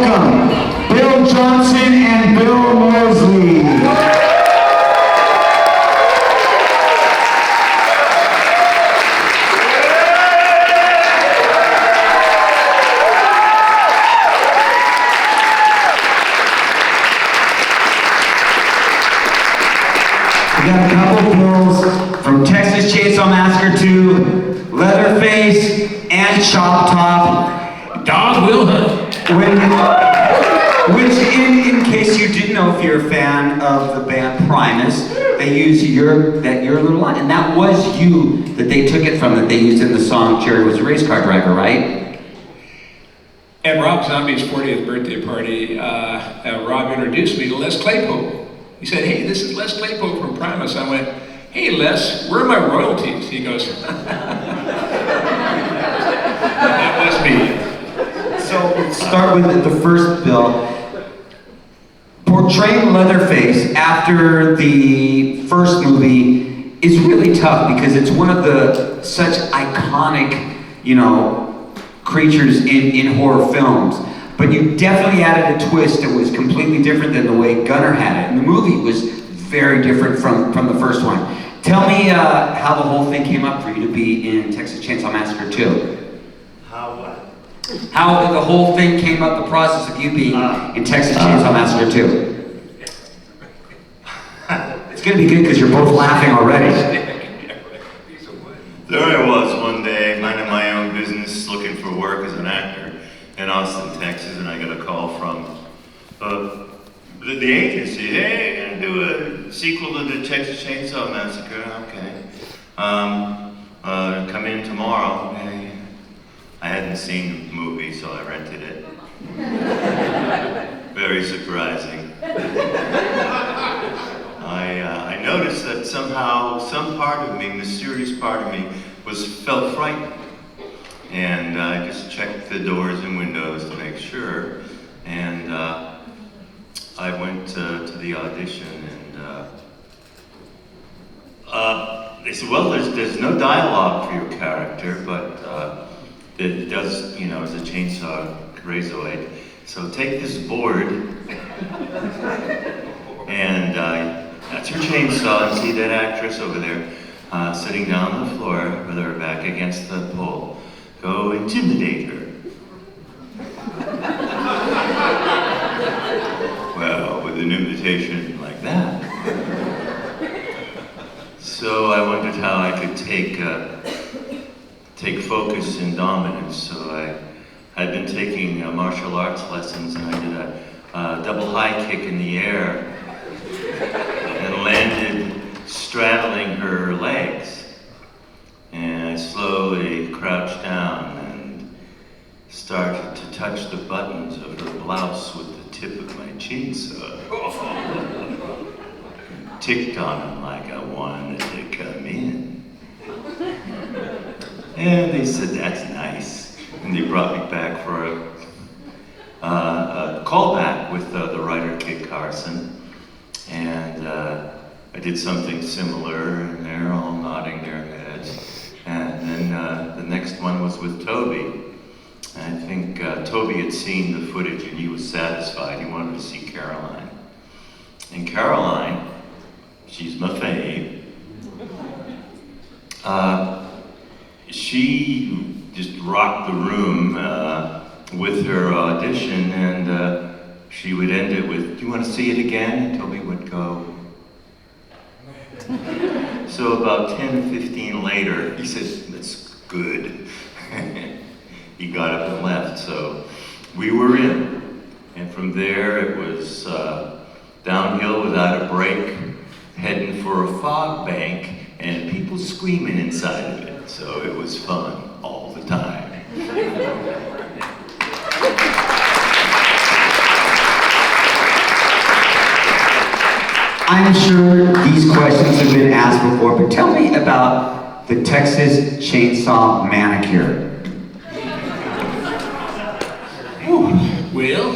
welcome Bill Johnson and Bill Moseley. We got a couple bills from Texas Chainsaw Massacre 2, Leatherface, and Chop Top. Dog will hunt. Which, in case you didn't know, if you're a fan of the band Primus, they use your little line, and that was you that they took it from, that they used in the song "Jerry Was a Race Car Driver," right? At Rob Zombie's 40th birthday party, Rob introduced me to Les Claypool. He said, "Hey, this is Les Claypool from Primus." I went, "Hey Les, where are my royalties?" He goes, "That was me." So let's start with the first bill. Portraying Leatherface after the first movie is really tough because it's one of the such iconic, creatures in horror films. But you definitely added a twist that was completely different than the way Gunnar had it. And the movie was very different from the first one. Tell me how the whole thing came up for you to be in Texas Chainsaw Massacre 2. How what? How the whole thing came up, the process of you being in Texas Chainsaw Massacre 2. It's gonna be good because you're both laughing already. There I was one day, minding my own business, looking for work as an actor in Austin, Texas, and I got a call from the agency. "Hey, gonna do a sequel to the Texas Chainsaw Massacre." Okay. Come in tomorrow. Hey. I hadn't seen the movie, so I rented it. Very surprising. I noticed that somehow some part of me, mysterious part of me, felt frightened. And I just checked the doors and windows to make sure. And I went to the audition, and they said, "Well, there's no dialogue for your character, but it does, is a chainsaw razoid. So take this board, and that's your chainsaw, and see that actress over there sitting down on the floor with her back against the pole. Go intimidate her." Well, with an invitation like that. So I wondered how I could take focus and dominance. So I had been taking martial arts lessons, and I did a double high kick in the air and landed straddling her legs. And I slowly crouched down and started to touch the buttons of her blouse with the tip of my chainsaw. Ticked on them like I wanted to come in. And they said, "That's nice." And they brought me back for a callback with the writer Kid Carson. And I did something similar, and they're all nodding their heads. And then the next one was with Toby. And I think Toby had seen the footage and he was satisfied. He wanted to see Caroline. And Caroline, she's my fave. She just rocked the room with her audition, and she would end it with, "Do you want to see it again?" And Toby would go. So about 10 or 15 later, he said, "That's good." He got up and left, so we were in. And from there, it was downhill without a break, heading for a fog bank, and people screaming inside of it. So it was fun all the time. I'm sure these questions have been asked before, but tell me about the Texas Chainsaw Massacre. Well,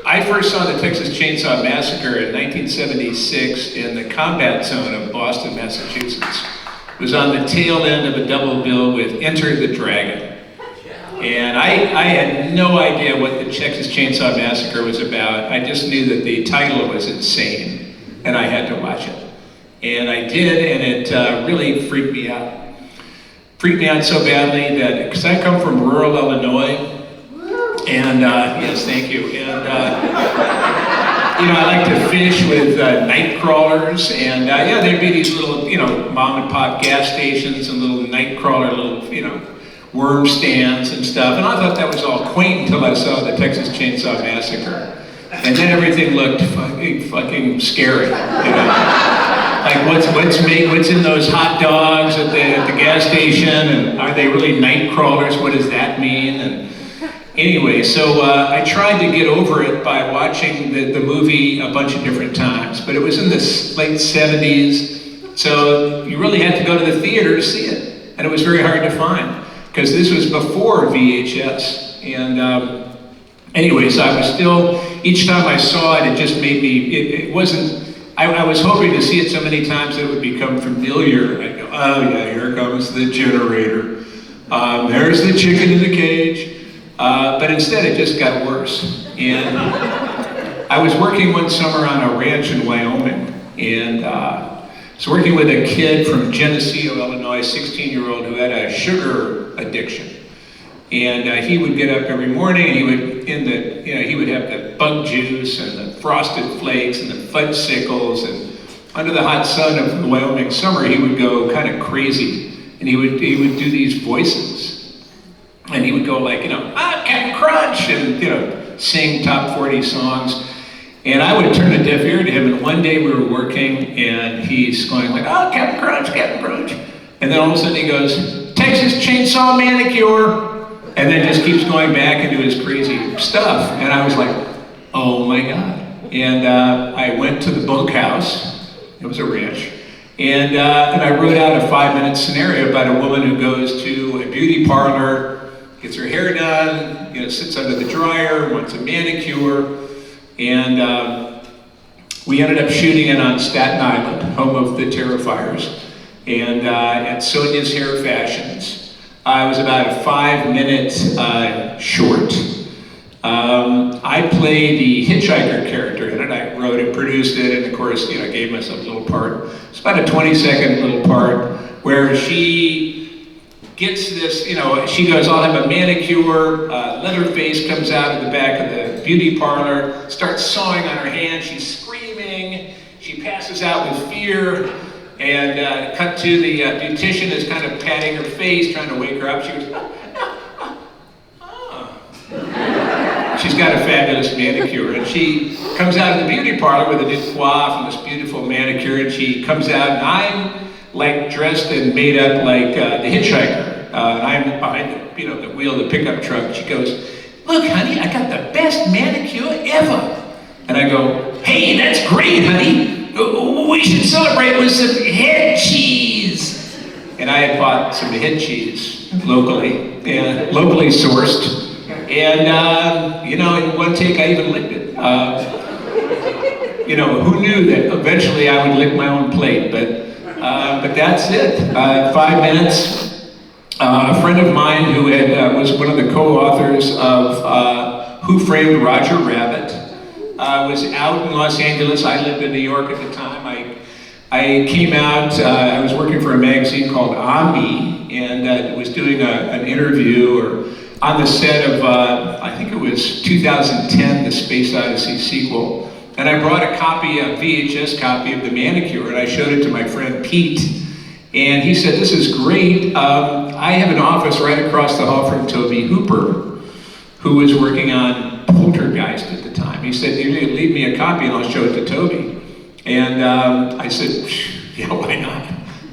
I first saw the Texas Chainsaw Massacre in 1976 in the combat zone of Boston, Massachusetts. It was on the tail end of a double bill with Enter the Dragon. And I had no idea what the Texas Chainsaw Massacre was about. I just knew that the title was insane, and I had to watch it. And I did, and it really freaked me out. Freaked me out so badly that, because I come from rural Illinois, and yes, thank you. And I like to fish with night crawlers, and yeah, there'd be these little, mom and pop gas stations and little night crawler, little, worm stands and stuff. And I thought that was all quaint until I saw the Texas Chainsaw Massacre, and then everything looked fucking scary. Like what's in those hot dogs at the gas station, and are they really night crawlers? What does that mean? And anyway, so I tried to get over it by watching the movie a bunch of different times, but it was in the late 70s, so you really had to go to the theater to see it, and it was very hard to find, because this was before VHS. And anyways, I was still, each time I saw it, it just made me, it wasn't, I was hoping to see it so many times that it would become familiar. I'd go, oh yeah, here comes the generator. There's the chicken in the cage. But instead it just got worse. And I was working one summer on a ranch in Wyoming, and I was working with a kid from Geneseo, Illinois, 16-year-old who had a sugar addiction. And he would get up every morning, and he would have the bug juice and the frosted flakes and the fudgesicles, and under the hot sun of the Wyoming summer, he would go kind of crazy, and he would do these voices, and he would go like, Captain Crunch, and sing top 40 songs, and I would turn a deaf ear to him. And one day we were working, and he's going like, oh, Captain Crunch, Captain Crunch, and then all of a sudden he goes, Texas Chainsaw Manicure. And then just keeps going back into his crazy stuff. And I was like, oh my God. And I went to the bunkhouse. It was a ranch. And I wrote out a 5-minute scenario about a woman who goes to a beauty parlor, gets her hair done, sits under the dryer, wants a manicure. And we ended up shooting it on Staten Island, home of the Terrifiers, and at Sonia's Hair Fashions. I was about a 5-minute short. I played the hitchhiker character in it. I wrote it, produced it, and of course, gave myself a little part. It's about a 20-second little part where she gets this, she goes, I'll have a manicure, Leatherface comes out of the back of the beauty parlor, starts sawing on her hand, she's screaming, she passes out with fear. And cut to the beautician is kind of patting her face, trying to wake her up. She goes, She's got a fabulous manicure, and she comes out of the beauty parlor with a new coif and this beautiful manicure, and she comes out, and I'm like dressed and made up like the hitchhiker. And I'm behind the wheel of the pickup truck. She goes, look, honey, I got the best manicure ever. And I go, hey, that's great, honey. We should celebrate with some head cheese. And I had bought some head cheese locally, and locally sourced. And, in one take I even licked it. Who knew that eventually I would lick my own plate, but that's it. 5 minutes. A friend of mine who was one of the co-authors of Who Framed Roger Rabbit was out in Los Angeles. I lived in New York at the time. I came out, I was working for a magazine called Ami, and was doing an interview on the set of, I think it was 2010, the Space Odyssey sequel. And I brought a VHS copy of The Manicure, and I showed it to my friend Pete. And he said, this is great. I have an office right across the hall from Tobe Hooper, who was working on Poltergeist at the time. He said, you leave me a copy and I'll show it to Tobe. And I said, yeah, why not?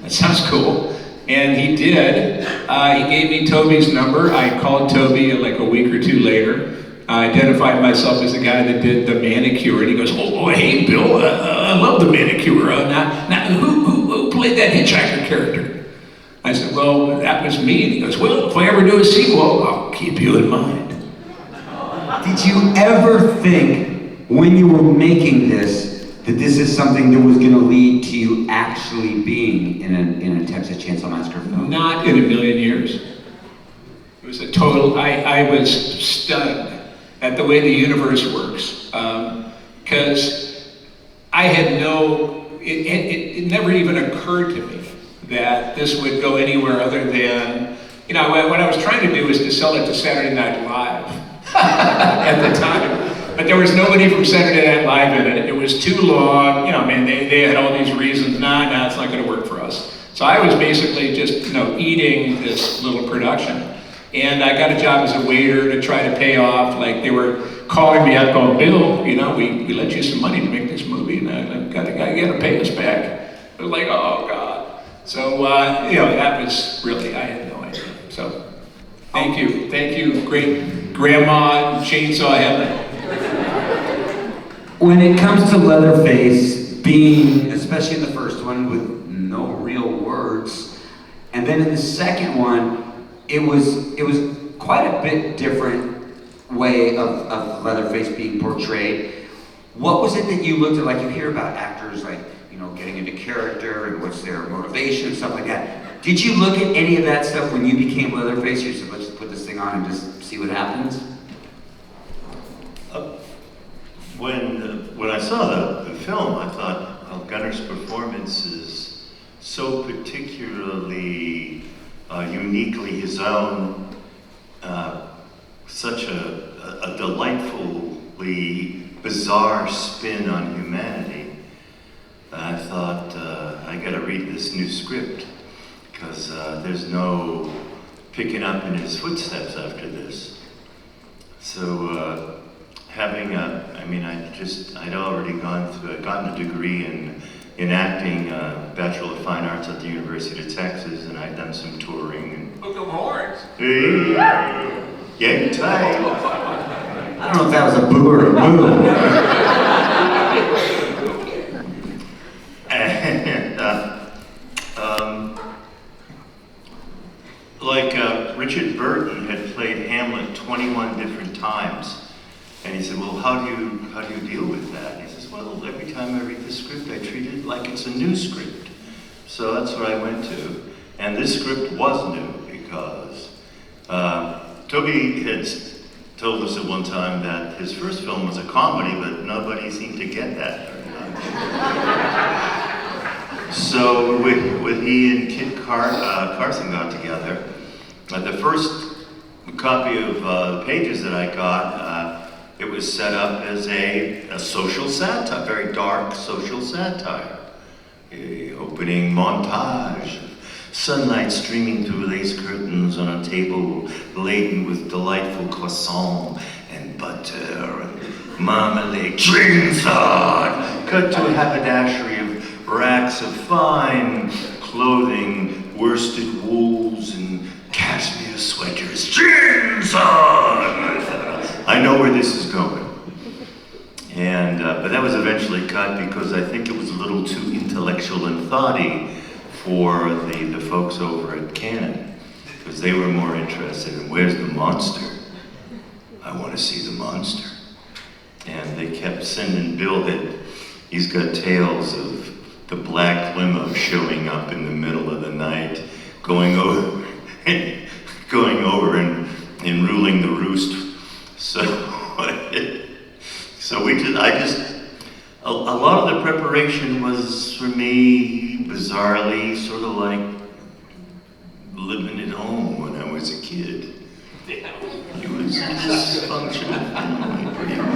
That sounds cool. And he did. He gave me Toby's number. I called Toby like a week or two later. I identified myself as the guy that did the manicure. And he goes, oh hey, Bill, I love the manicure. Now, who played that hitchhiker character? I said, well, that was me. And he goes, well, if I ever do a sequel, I'll keep you in mind. Did you ever think, when you were making this, that this is something that was going to lead to you actually being in a Texas Chainsaw Massacre film? Not in a million years. It was a total, I was stunned at the way the universe works. Because I had it never even occurred to me that this would go anywhere other than, you know, what I was trying to do was to sell it to Saturday Night Live at the time. But there was nobody from Saturday Night Live in it. It was too long. You know, man, they had all these reasons. Nah, it's not going to work for us. So I was basically just, you know, eating this little production. And I got a job as a waiter to try to pay off. Like, they were calling me up going, Bill, you know, we lent you some money to make this movie, and I got to pay us back. I was like, oh, God. So, you know, that was really, I had no idea. So, thank you, great grandma and Chainsaw Heaven. When it comes to Leatherface, being, especially in the first one, with no real words, and then in the second one, it was quite a bit different way of Leatherface being portrayed. What was it that you looked at? Like, you hear about actors, like, you know, getting into character and what's their motivation and stuff like that. Did you look at any of that stuff when you became Leatherface? You said, let's put this thing on and just see what happens? When I saw the film, I thought, well, Gunner's performance is so particularly uniquely his own, such a delightfully bizarre spin on humanity. I thought, I gotta read this new script, because there's no picking up in his footsteps after this. So, I'd already gotten a degree in acting, Bachelor of Fine Arts at the University of Texas, and I'd done some touring. And Book of Horns. hey, get tight. I don't know if that was a boo or a moo. And Richard Burton had played Hamlet 21 different times. And he said, well, how do you deal with that? And he says, well, every time I read the script, I treat it like it's a new script. So that's what I went to. And this script was new because Toby had told us at one time that his first film was a comedy, but nobody seemed to get that very much. So with he and Kit Carson got together, the first copy of the pages that I got, it was set up as a social satire, very dark social satire. A opening montage, sunlight streaming through lace curtains on a table laden with delightful croissant and butter and marmalade. Chainsaw! Cut to a haberdashery of racks of fine clothing, worsted wools and cashmere sweaters. Chainsaw! I know where this is going. And, but that was eventually cut because I think it was a little too intellectual and thoughty for the folks over at Canon, because they were more interested in where's the monster? I want to see the monster. And they kept sending Bill that he's got tales of the black limo showing up in the middle of the night, going over and ruling the roost. So a lot of the preparation was for me bizarrely sort of like living at home when I was a kid. It was dysfunctional family, pretty much.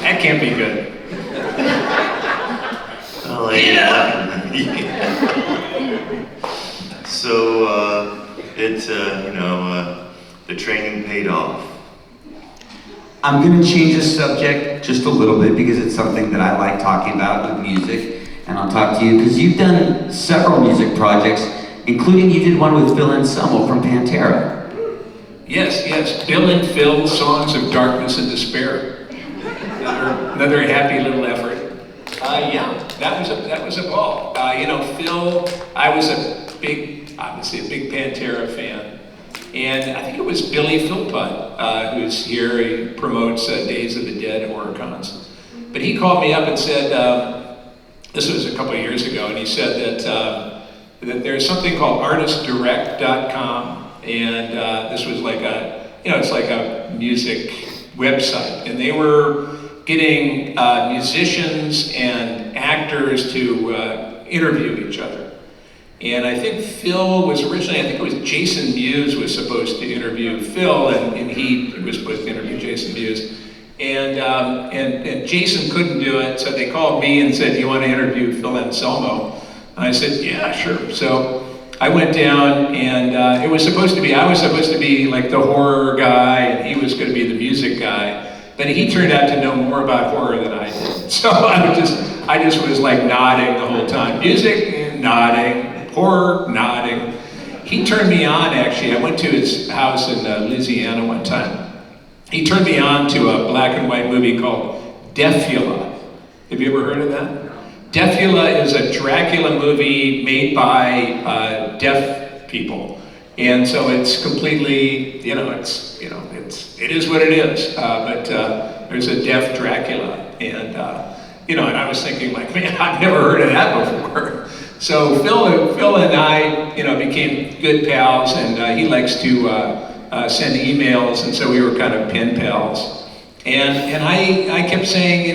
That can't be good. So the training paid off. I'm going to change the subject just a little bit because it's something that I like talking about with music, and I'll talk to you because you've done several music projects, including you did one with Phil Anselmo from Pantera. Yes, Bill and Phil, Songs of Darkness and Despair. Another happy little effort. That was a ball. Phil, I was obviously a big Pantera fan. And I think it was Billy Philpott, who's here. He promotes Days of the Dead horror cons. But he called me up and said, this was a couple of years ago, and he said that there's something called artistdirect.com, And this was like it's like a music website. And they were getting musicians and actors to interview each other. And I think Phil was originally, I think it was Jason Mewes was supposed to interview Phil, and he was supposed to interview Jason Mewes. And Jason couldn't do it, so they called me and said, "Do you want to interview Phil Anselmo?" And I said, "Yeah, sure." So I went down, and I was supposed to be like the horror guy, and he was going to be the music guy. But he turned out to know more about horror than I did. So I just was like nodding the whole time. Music, nodding. Horror, nodding. He turned me on, actually. I went to his house in Louisiana one time. He turned me on to a black and white movie called Deafula. Have you ever heard of that? Deafula is a Dracula movie made by deaf people. And so it's completely, it is what it is. But there's a deaf Dracula. And, and I was thinking like, man, I've never heard of that before. So Phil and I, became good pals, and he likes to send emails, and so we were kind of pen pals. And I kept saying,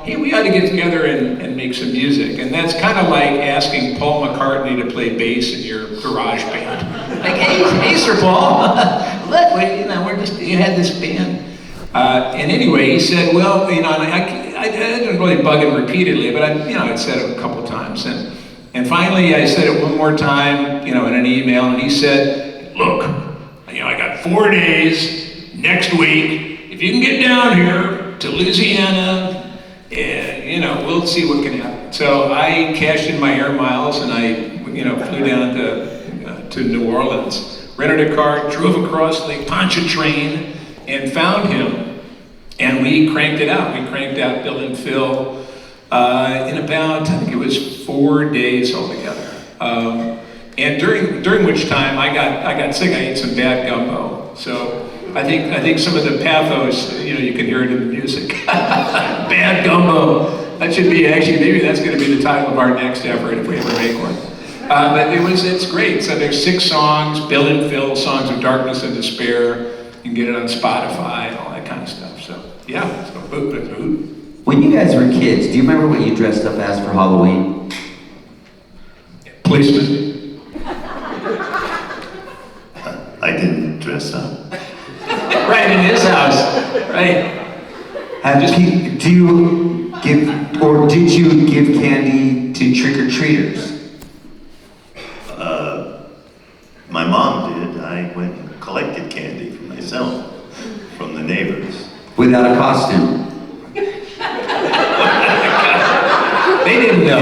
hey, we ought to get together and make some music. And that's kind of like asking Paul McCartney to play bass in your garage band. Like, hey, Sir Paul, look, you had this band. And anyway, he said, well, I didn't really bug him repeatedly, but I'd said it a couple times. And finally, I said it one more time, in an email, and he said, look, I got 4 days next week. If you can get down here to Louisiana, and, we'll see what can happen. So I cashed in my air miles, and I, flew down to New Orleans, rented a car, drove across Lake Pontchartrain, and found him. And we cranked it out. We cranked out Bill and Phil in about, I think it was 4 days altogether. And during which time I got sick. I ate some bad gumbo. So I think some of the pathos, you can hear it in the music. Bad gumbo. That should be maybe that's going to be the title of our next effort if we ever make one. But it's great. So there's 6 songs, Bill and Phil, Songs of Darkness and Despair. You can get it on Spotify and all that kind of stuff. So yeah, so boot. When you guys were kids, do you remember what you dressed up as for Halloween? Policeman. I didn't dress up. Right, in his house. Right. Did you give candy to trick-or-treaters? My mom did. I went and collected candy for myself from the neighbors. Without a costume? They didn't know. I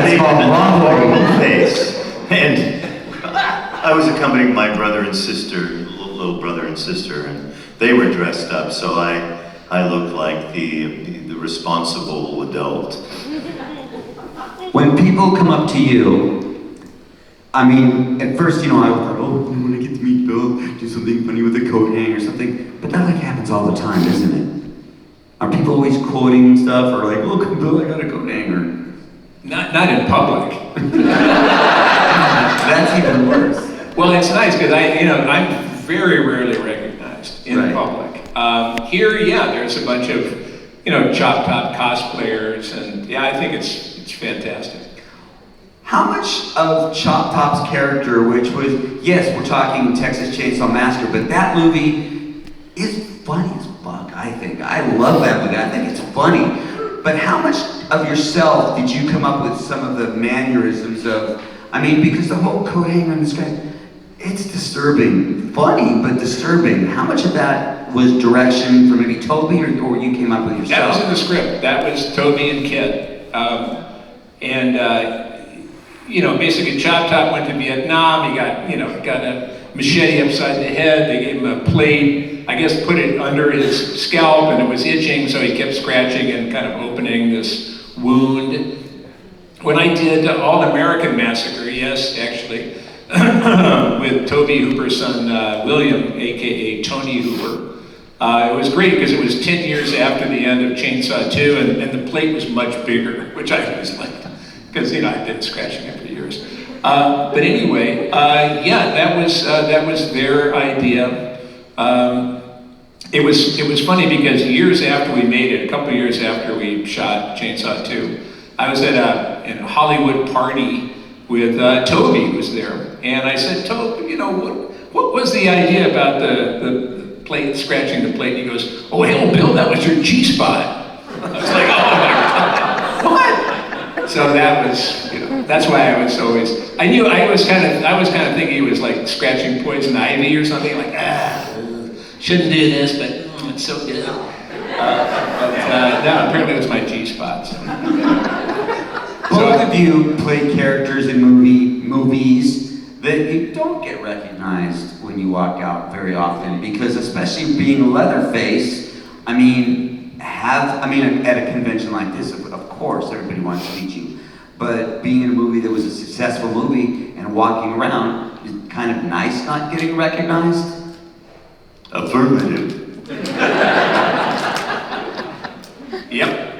made a horrible face. And I was accompanying my brother and sister, little brother and sister, and they were dressed up, so I looked like the responsible adult. When people come up to you, I mean, at first, I thought, oh, when I get to meet Bill, do something funny with a coat hang or something. But that happens all the time, isn't it? Are people always quoting stuff or like, look, Bill, I got a coat hanger? Not in public. That's even worse. Well, it's nice because I'm very rarely recognized in public. Here, there's a bunch of Chop Top cosplayers, and I think it's fantastic. How much of Chop Top's character, which was, yes, we're talking Texas Chainsaw Massacre, but that movie is funny as fuck, I think. I love that movie. I think it's funny. But how much of yourself did you come up with some of the mannerisms of, because the whole coat hanger and this guy, it's disturbing. Funny, but disturbing. How much of that was direction from maybe Toby or you came up with yourself? That was in the script. That was Toby and Kid. Basically Chop Top went to Vietnam. He got a machete upside the head. They gave him a plate, I guess put it under his scalp, and it was itching, so he kept scratching and kind of opening this wound. When I did All-American Massacre, yes, actually, with Toby Hooper's son, William, a.k.a. Tony Hooper, it was great because it was 10 years after the end of Chainsaw 2, and the plate was much bigger, which I always liked, because, I've been scratching it for years. But anyway, yeah, that was their idea. It was funny because years after we made it, a couple of years after we shot Chainsaw 2, I was at a Hollywood party with Toby, who was there, and I said, Toby, you know, what was the idea about the plate, scratching the plate? And he goes, oh hell, Bill, that was your G-spot. I was like, oh my God, what? So that was, you know, that's why I was always, I was kind of thinking he was like scratching poison ivy or something, like, shouldn't do this, but it's so good. No, apparently it was my G-spots. Both of you played characters in movies that you don't get recognized when you walk out very often, because especially being Leatherface, I mean, at a convention like this, of course, everybody wants to meet you. But being in a movie that was a successful movie and walking around, is kind of nice not getting recognized? Affirmative. Yep.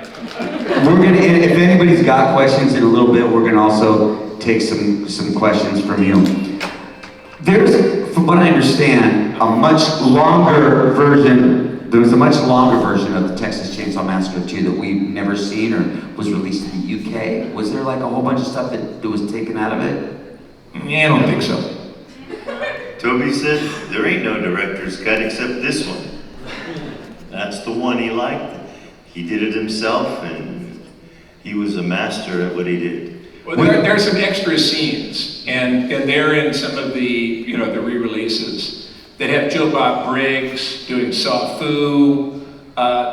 We're gonna, if anybody's got questions in a little bit, we're gonna also take some questions from you. There's, from what I understand, a much longer version. There was a much longer version of the Texas Chainsaw Massacre 2 that we've never seen or was released in the UK. Was there like a whole bunch of stuff that was taken out of it? Yeah, I don't think so. Toby said, there ain't no director's cut except this one. That's the one he liked. He did it himself, and he was a master at what he did. Well, there are some extra scenes, and they're in some of the, the re-releases that have Joe Bob Briggs doing Saw Fu.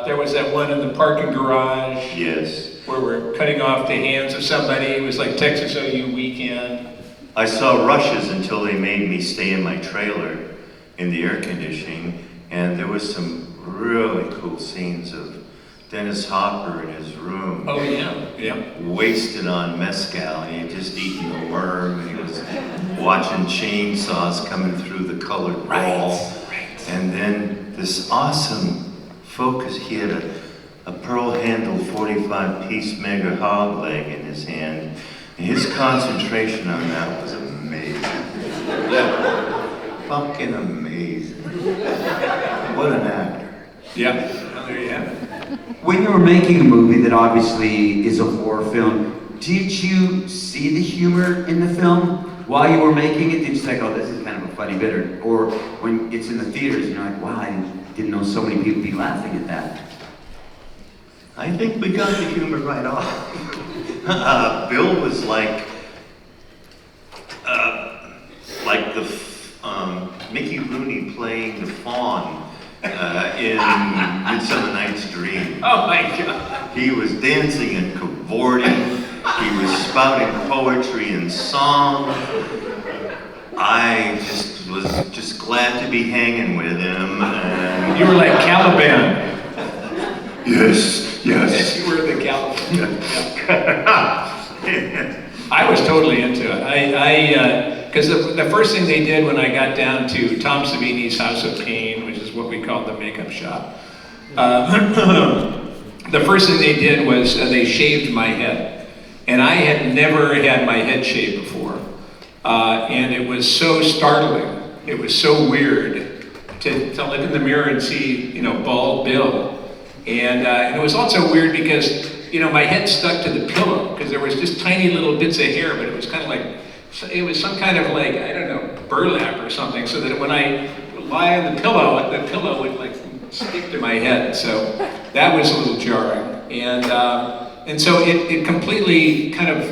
There was that one in the parking garage. Yes. Where we're cutting off the hands of somebody. It was like Texas OU weekend. I saw rushes until they made me stay in my trailer in the air conditioning, and there was some really cool scenes of Dennis Hopper in his room. Oh yeah, yeah. Wasted on mezcal, and he had just eaten a worm, and he was watching chainsaws coming through the colored wall. Right. And then this awesome focus, he had a pearl-handled 45 Peacemaker hog leg in his hand. And his concentration on that was amazing. Fucking amazing. What an actor. Yeah, well, there you have it. When you were making a movie that obviously is a horror film, did you see the humor in the film while you were making it? Did you say, oh, this is kind of a funny bit? Or when it's in the theaters, you're like, wow, I didn't know so many people be laughing at that. I think we got the humor right off. Bill was like the Mickey Rooney playing the fawn in Midsummer Night's Dream. Oh my God. He was dancing and cavorting. He was spouting poetry and song. I was just glad to be hanging with him. And You were like Caliban. Yes. Yes, you were the Caliban. I was totally into it. Because the first thing they did when I got down to Tom Savini's House of Pain, which is what we called the makeup shop, the first thing they did was they shaved my head. And I had never had my head shaved before. And it was so startling. It was so weird to look in the mirror and see, bald Bill. And it was also weird because, my head stuck to the pillow because there was just tiny little bits of hair, but it was kind of like, it was some kind of like, I don't know, burlap or something, so that when I lie on the pillow would like stick to my head. So that was a little jarring. And so it completely kind of,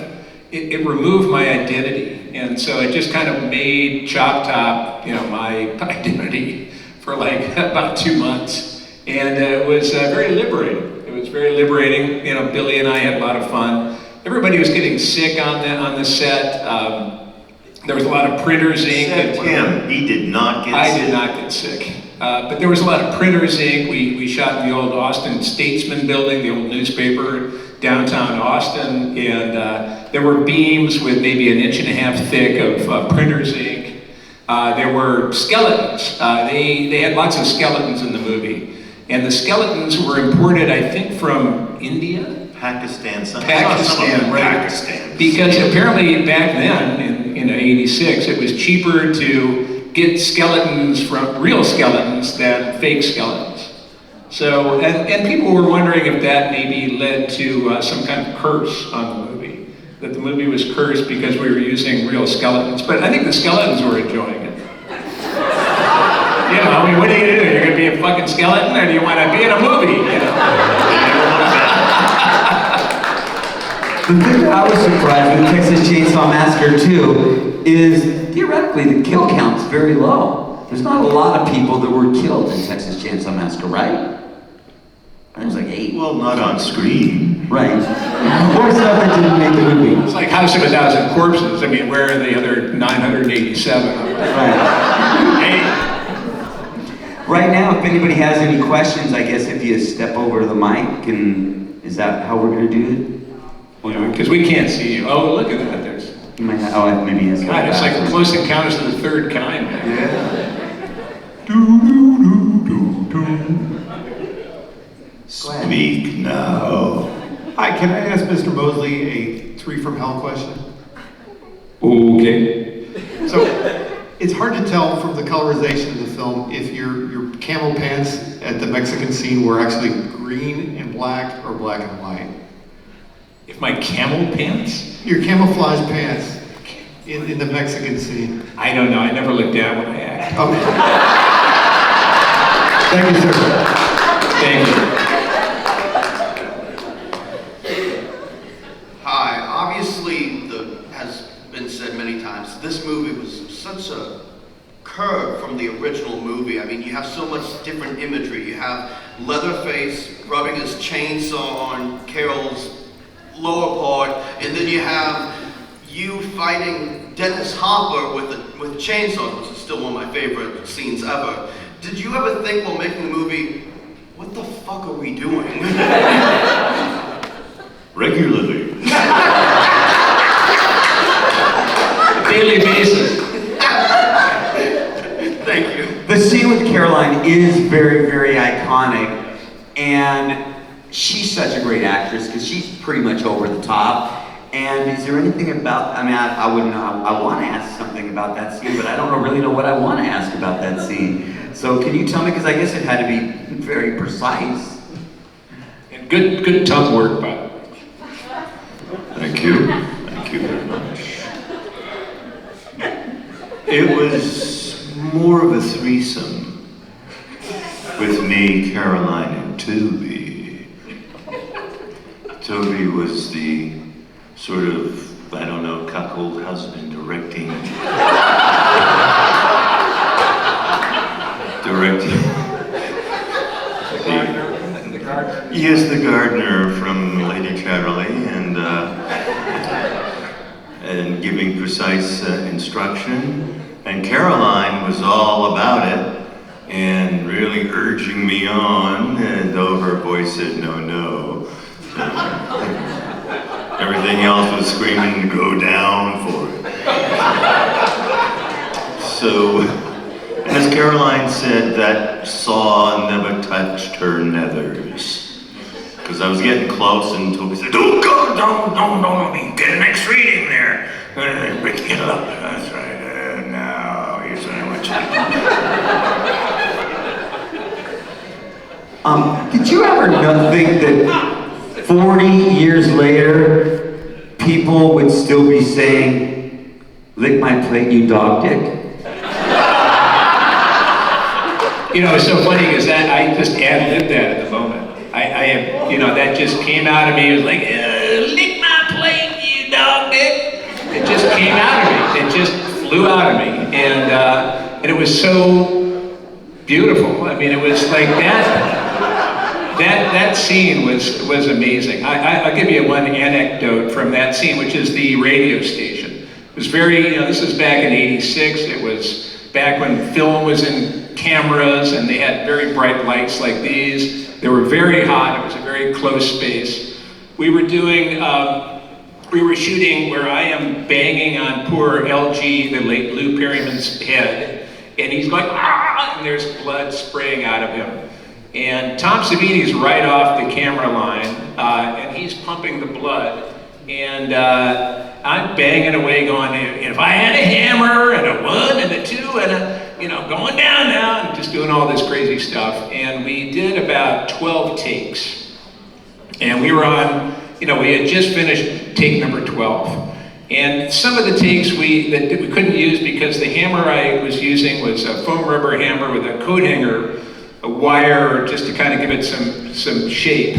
it removed my identity. And so it just kind of made Chop Top, my identity for like about 2 months. And it was very liberating. It was very liberating. Billy and I had a lot of fun. Everybody was getting sick on the set. There was a lot of printer's ink. Except him. He did not get sick. I did not get sick. But there was a lot of printer's ink. We shot in the old Austin Statesman building, the old newspaper, downtown Austin. And there were beams with maybe 1.5 inches thick of printer's ink. There were skeletons. They had lots of skeletons in the movie. And the skeletons were imported, I think, from India? Pakistan, Pakistan, right? Pakistan. Because apparently back then, in '86, it was cheaper to get skeletons from real skeletons than fake skeletons. So, and people were wondering if that maybe led to some kind of curse on the movie, that the movie was cursed because we were using real skeletons. But I think the skeletons were enjoying it. You know, I mean, what are you gonna do? You're gonna be a fucking skeleton, or do you want to be in a movie? You know? The thing that I was surprised with Texas Chainsaw Massacre 2 is theoretically the kill count's very low. There's not a lot of people that were killed in Texas Chainsaw Massacre, right? I think it was like 8. Well, not on screen. Right. Or stuff that didn't make the movie. It's like House of a Thousand Corpses. I mean, where are the other 987? Right. Hey. Right now, if anybody has any questions, I guess if you step over to the mic, and is that how we're gonna do it? Because we can't see you. Oh, look at that. There's. You might have, oh, maybe it's God, it's like Close Encounters of the Third Kind. Yeah. Speak now. Hi, can I ask Mr. Moseley a 3 from Hell question? Okay. So, it's hard to tell from the colorization of the film if your camel pants at the Mexican scene were actually green and black or black and white. If my camel pants? Your camouflage pants in the Mexican scene. I don't know. I never look down when I act. Okay. Thank you, sir. Thank you. Hi, obviously, has been said many times, this movie was such a curve from the original movie. I mean, you have so much different imagery. You have Leatherface rubbing his chainsaw on Carol's lower part, and then you have you fighting Dennis Hopper with chainsaws, which is still one of my favorite scenes ever. Did you ever think while making the movie, what the fuck are we doing? Regularly. Daily basis. Thank you. The scene with Caroline is very, very iconic, and she's such a great actress because she's pretty much over the top. And is there anything about, I mean, I wouldn't know, I want to ask something about that scene, but I don't really know what I want to ask about that scene. So can you tell me, because I guess it had to be very precise. And good tongue work, Bob. Thank you. Thank you very much. It was more of a threesome with me, Caroline, and Toby. Toby was the sort of, I don't know, cuckold husband directing. The gardener. Yes, the gardener from Lady Chatterley, and giving precise instruction. And Caroline was all about it and really urging me on, and though her voice said no. Everything else was screaming, go down for it. So, as Caroline said, that saw never touched her nethers. Because I was getting close and Toby said, don't go, don't, get an X reading there. Riki, get it up. That's right. Now, here's what I want you to do. Did you ever think that 40 years later, people would still be saying, lick my plate, you dog dick? You know, it's so funny because that I just ad-libbed that at the moment. I have, you know, that just came out of me. It was like, lick my plate, you dog dick. It just came out of me. It just flew out of me, and it was so beautiful. I mean, it was like that scene was amazing. I'll give you one anecdote from that scene, which is the radio station. It was very, you know, this was back in '86. It was back when film was in cameras and they had very bright lights like these. They were very hot. It was a very close space. We were doing, we were shooting where I am banging on poor LG, the late Lou Perryman's head, and he's going, ah, and there's blood spraying out of him. And Tom Savini's right off the camera line, and he's pumping the blood. And I'm banging away going, if I had a hammer and a 1 and a 2 and a, going down now, and just doing all this crazy stuff. And we did about 12 takes. And we were on, we had just finished take number 12. And some of the takes that we couldn't use because the hammer I was using was a foam rubber hammer with a coat hanger, a wire, just to kind of give it some shape.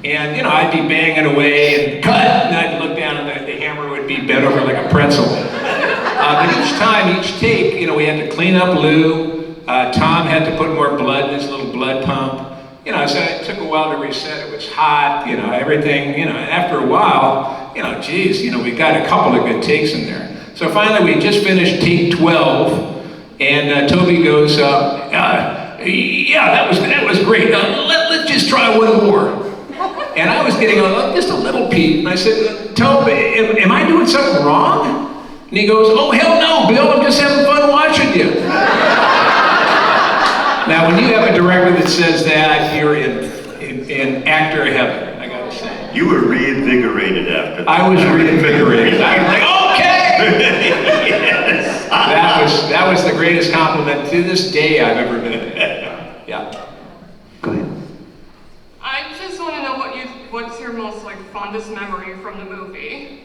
And I'd be banging away and cut, and I'd look down and the hammer would be bent over like a pretzel. But each take, we had to clean up Lou. Tom had to put more blood in his little blood pump. So it took a while to reset. It was hot, everything, and after a while, we got a couple of good takes in there. So finally we just finished take 12, and Toby goes, yeah, that was great. Let's just try one more. And I was getting just a little peep, and I said, Toby, am I doing something wrong? And he goes, oh, hell no, Bill, I'm just having fun watching you. Now, when you have a director that says that, you're in actor heaven, I gotta say. You were reinvigorated after that. I was reinvigorated. I was like, okay! Yes. That was the greatest compliment to this day I've ever been. Yeah. Go ahead. I just want to know what's your most fondest memory from the movie?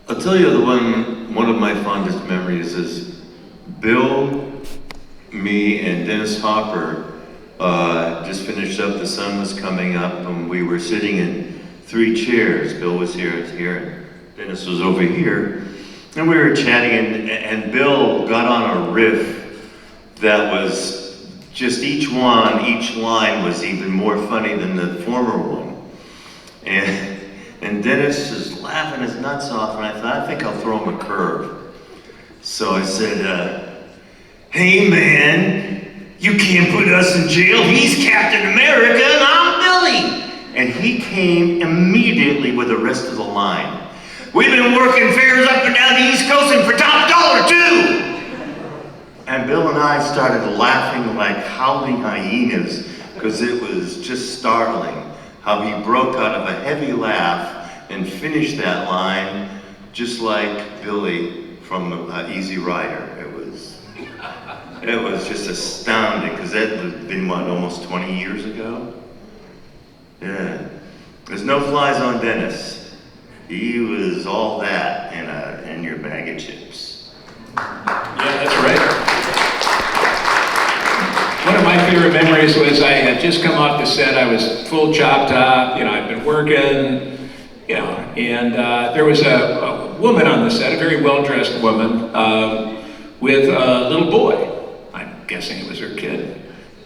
I'll tell you one of my fondest memories is Bill, me, and Dennis Hopper just finished up. The sun was coming up, and we were sitting in 3 chairs. Bill was here, and Dennis was over here. And we were chatting, and Bill got on a riff that was just each line was even more funny than the former one. And Dennis is laughing his nuts off, and I thought, I think I'll throw him a curve. So I said, hey man, you can't put us in jail. He's Captain America and I'm Billy. And he came immediately with the rest of the line. We've been working fares up and down the East Coast and for top dollar too. And Bill and I started laughing like howling hyenas because it was just startling how he broke out of a heavy laugh and finished that line just like Billy from Easy Rider. It was just astounding because that had been almost 20 years ago? Yeah. There's no flies on Dennis. He was all that in your bag of chips. Yeah, that's right. One of my favorite memories was I had just come off the set. I was full chop top, I'd been working, and there was a woman on the set, a very well-dressed woman, with a little boy. I'm guessing it was her kid.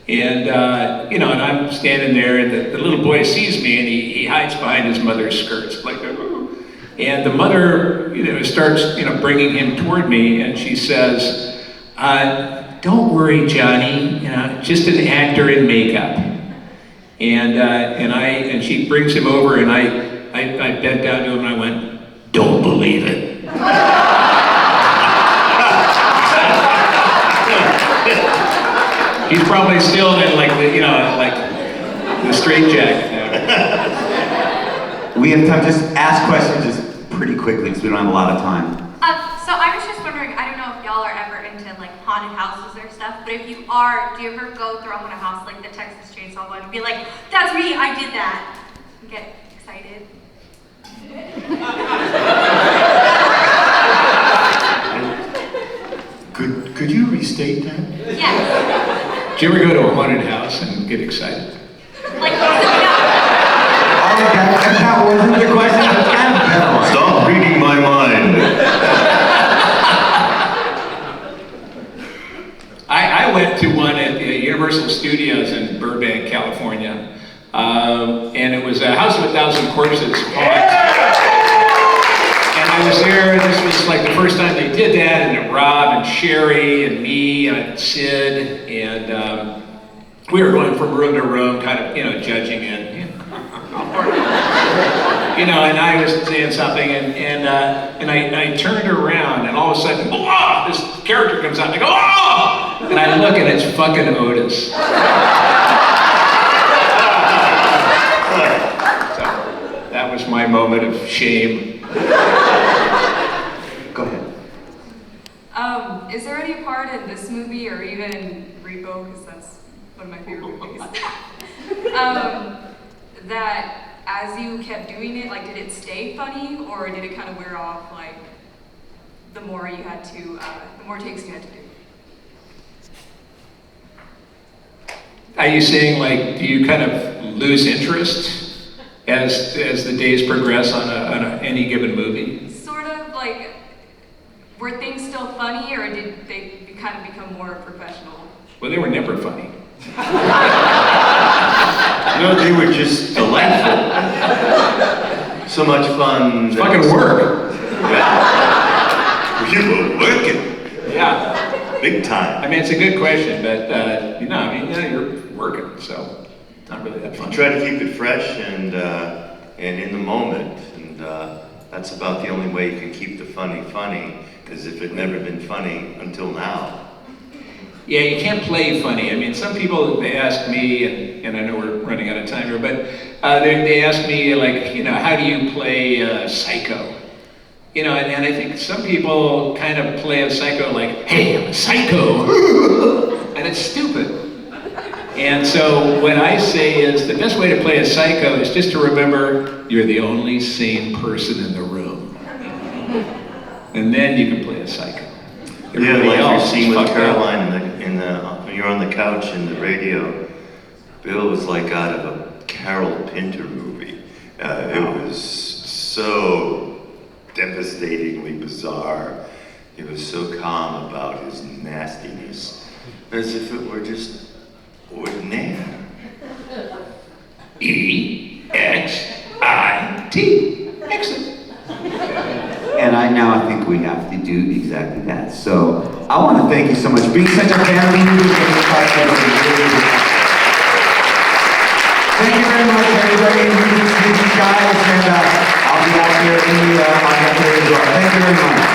And, and I'm standing there, and the little boy sees me, and he hides behind his mother's skirts, like, ooh. And the mother, starts, bringing him toward me, and she says, don't worry, Johnny, just an actor in makeup. And she brings him over, and I bent down to him, and I went, don't believe it. He's probably still in the straitjacket. We have time. Just ask questions just pretty quickly because we don't have a lot of time. So I was just wondering, I don't know if y'all are ever into haunted houses or stuff, but if you are, do you ever go through a haunted house like the Texas Chainsaw one and be like, that's me, I did that, and get excited? Could you restate that? Yes. Do you ever go to a haunted house and get excited? Like, That wasn't the question. Stop reading my mind. I went to one at Universal Studios in Burbank, California, and it was a House of a Thousand Corpses haunt. And I was there, this was like the first time they did that, and Rob and Sherry and me and Sid, and we were going from room to room, kind of, judging it. And I was saying something, and I turned around, and all of a sudden, oh, this character comes out, and I go, oh! And I look, and it's fucking Otis. So, that was my moment of shame. Go ahead. Is there any part in this movie, or even in Repo, because that's one of my favorite movies, that as you kept doing it, like, did it stay funny, or did it kind of wear off, like, the more you had to, the more takes you had to do? Are you saying, like, do you kind of lose interest as the days progress on any given movie? Sort of, like, were things still funny, or did they kind of become more professional? Well, they were never funny. No, they were just delightful. So much fun. It's fucking work. Yeah. You were working. Yeah. Big time. I mean, it's a good question, but, you're working, so it's not really that fun. Try to keep it fresh and in the moment, and that's about the only way you can keep the funny, as if it never been funny until now. Yeah, you can't play funny. I mean, some people, they ask me, and I know we're running out of time here, but they ask me, like, how do you play psycho? And I think some people kind of play a psycho like, hey, I'm a psycho, and it's stupid. And so what I say is the best way to play a psycho is just to remember you're the only sane person in the room. And then you can play a psycho. Everybody Like else your scene is with fucked Caroline up. when you're on the couch in the radio. Bill was like out of a Carol Pinter movie. It was so devastatingly bizarre. He was so calm about his nastiness, as if it were just ordinaire. E-X-I-T. Excellent. And I think we have to do exactly that. So I want to thank you so much. Being such a family movie. Thank you very much, everybody. Thank you guys, and I'll be out there as well. Thank you very much.